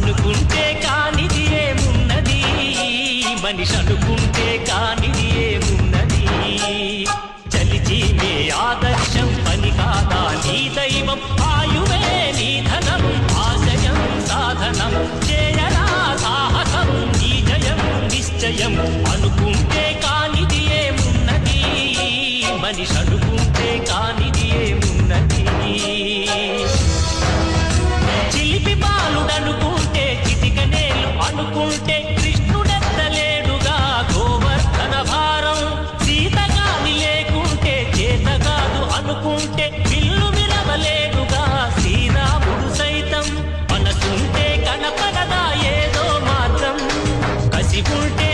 అనుకుంటే కానిది ఏమున్నది, మనిషి అనుకుంటే కానిది ఏమున్నది. చలిచి నీ ఆదర్శం పని కాదా నీ దైవం, ఆయువే నీ ధనం ఆశయం సాధనం, చేయరా సాహసం నీ జయం నిశ్చయం. అనుకుంటే కానిది ఏమున్నది, మనిషి అనుకుంటే కానిది ఏమున్నది. చిలిపి బాలుడనుకుంటే చిటికనేలు అనుకుంటే కృష్ణుడెత్తలేడుగా గోవర్ధన భారం. సీతగాని లేకుంటే చేతగాదు అనుకుంటే విల్లు విరవలేడుగా శ్రీరాముడు సైతం. మనసుంటే కనపడదా ఏదో మాత్రం, కసి ఉంటే